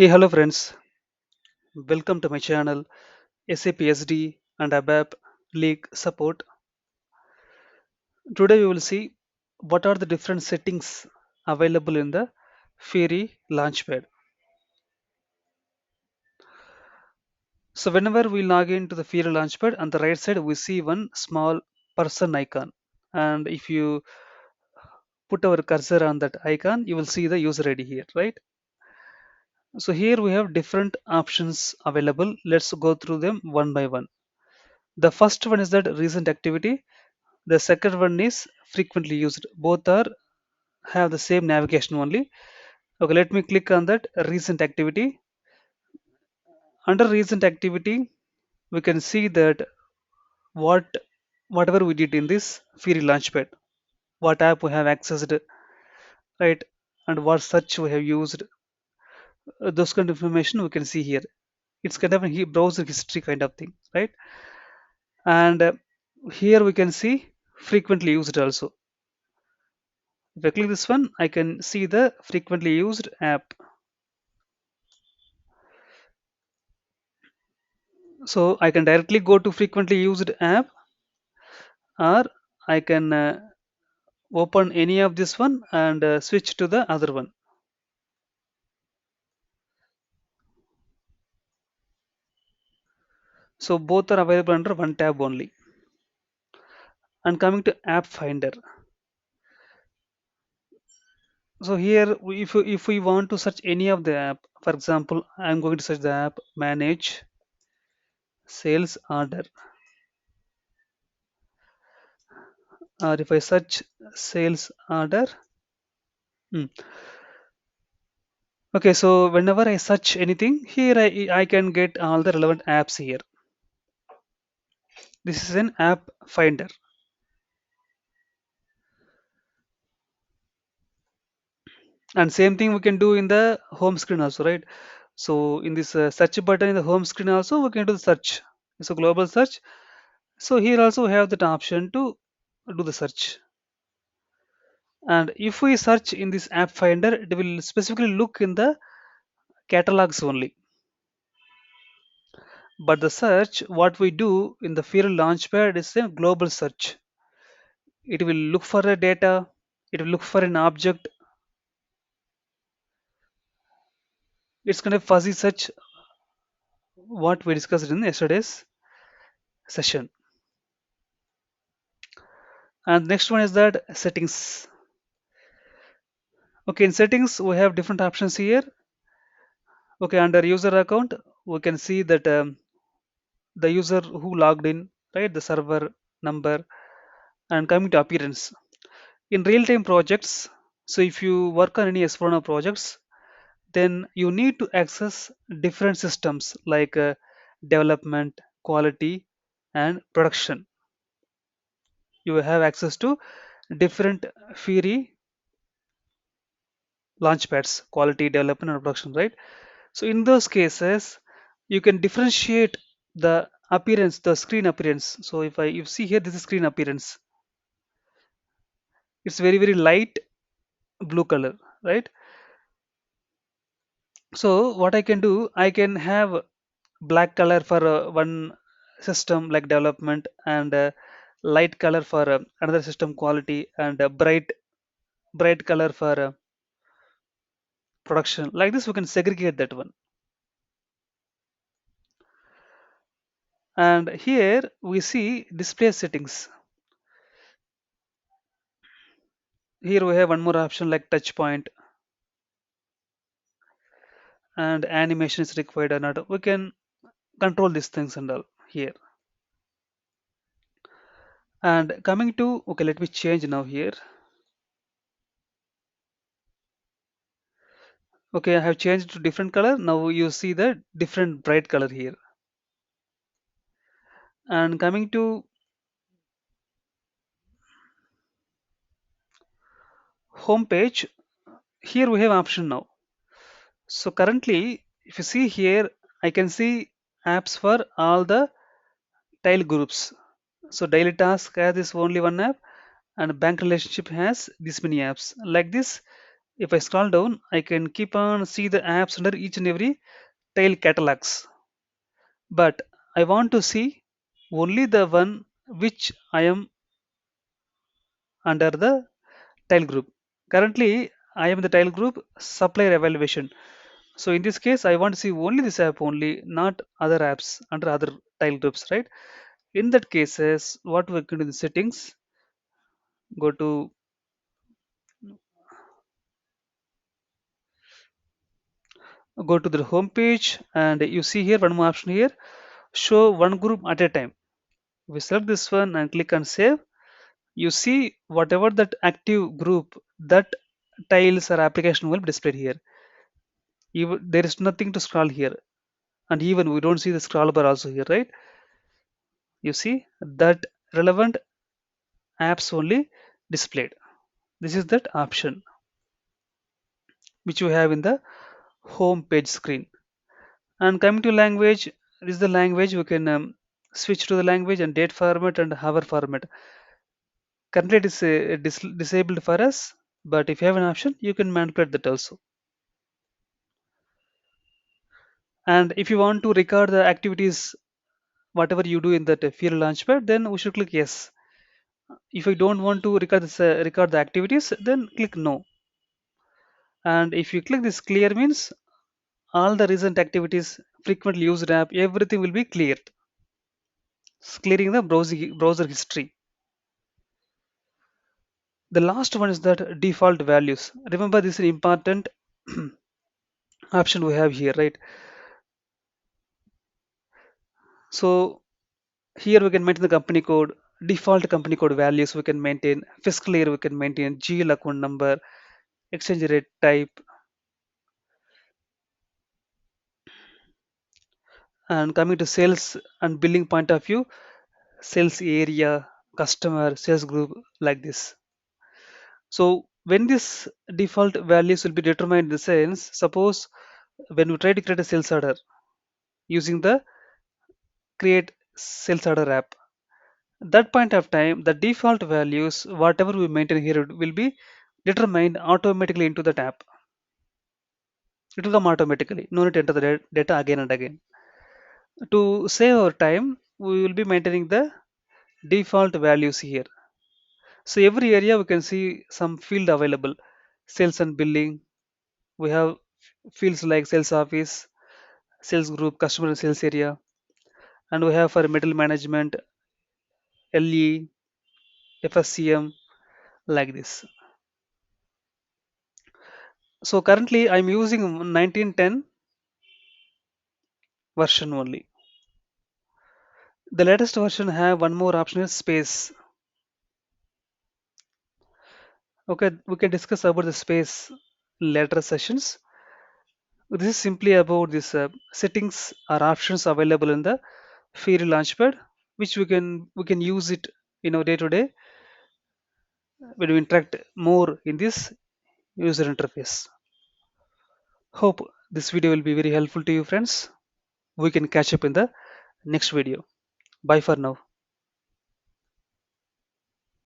Hey, hello friends. Welcome to my channel SAP SD and ABAP League Support. Today we will see what are the different settings available in the Fiori Launchpad. So whenever we log into the Fiori Launchpad, on the right side we see one small person icon, and if you put our cursor on that icon, you will see the user ID here, right? So here we have different options available. Let's go through them one by one. The first one is that recent activity. The second one is frequently used. Both are have the same navigation only. Okay, let me click on that recent activity. Under recent activity, we can see that what whatever we did in this Fiori Launchpad, what app we have accessed, right, and what search we have used. Those kind of information we can see here. It's kind of a browser history kind of thing, right? And here we can see frequently used also. If I click this one, I can see the frequently used app. So I can directly go to frequently used app, or I can open any of this one and switch to the other one. So both are available under one tab only. And coming to app finder. So here if we want to search any of the app, for example, I'm going to search the app manage sales order, or if I search sales order. hmm, Okay, so whenever I search anything here, I can get all the relevant apps here. This is an app finder. And same thing we can do in the home screen also, right? So in this search button in the home screen also, we can do the search. So global search. So here also we have that option to do the search. And if we search in this app finder, it will specifically look in the catalogs only. But the search, what we do in the Field Launchpad is a global search. It will look for a data, it will look for an object. It's kind of fuzzy search, what we discussed in yesterday's session. And next one is that settings. Okay, in settings we have different options here. Okay, under user account we can see that the user who logged in, right, the server number. And coming to appearance in real-time projects, so if you work on any S4 HANA projects, then you need to access different systems like development, quality, and production. You have access to different Fiori launchpads, quality, development, and production, right? So in those cases, you can differentiate the appearance, the screen appearance. So if you see here, this is screen appearance. It's very light blue color, right? So what I can do, I can have black color for one system like development, and light color for another system quality, and bright color for production. Like this, we can segregate that one. And here we see display settings. Here we have one more option like touch point, and animation is required or not. We can control these things and all here. And coming to, okay, let me change now here. Okay, I have changed to different color. Now you see the different bright color here. And coming to home page, here we have option now. So currently, if you see here, I can see apps for all the tile groups. So daily task has this only one app, and bank relationship has this many apps. Like this, If I scroll down, I can keep on see the apps under each and every tile catalogs. But I want to see only the one which I am under the tile group. Currently, I am the tile group supplier evaluation. So in this case, I want to see only this app only, not other apps under other tile groups, right? In that cases, what we can do in the settings, go to the home page, and you see here one more option here, show one group at a time. We select this one and click on save. You see whatever that active group, that tiles or application will be displayed here. Even there is nothing to scroll here, and even we don't see the scroll bar also here, right? You see that relevant apps only displayed. This is that option which you have in the home page screen. And coming to language, this is the language we can switch to the language and date format and hour format. Currently it is disabled for us, but if you have an option, you can manipulate that also. And if you want to record the activities, whatever you do in that Field Launchpad, then we should click yes. If you don't want to record the activities, then click no. And if you click this clear means all the recent activities, frequently used app, everything will be cleared. It's clearing the browser history. The last one is that default values. Remember, this is an important option we have here, right? So here we can maintain the company code, default company code values we can maintain, fiscal year we can maintain, GL account number, exchange rate type, and coming to sales and billing point of view, sales area, customer, sales group, like this. So when this default values will be determined in the sense, suppose when we try to create a sales order using the create sales order app, that point of time the default values whatever we maintain here will be determined automatically into the tab. It will come automatically, no need to enter the data again and again. To save our time, we will be maintaining the default values here. So every area we can see some field available, sales and billing. We have fields like sales office, sales group, customer and sales area, and we have for middle management, LE, FSCM, like this. So currently I'm using 1910 version only. The latest version have one more option is space. Okay, we can discuss about the space later sessions. This is simply about this settings or options available in the Fiori Launchpad, which we can use it in our day to day when we interact more in this user interface. Hope this video will be very helpful to you, friends. We can catch up in the next video. Bye for now.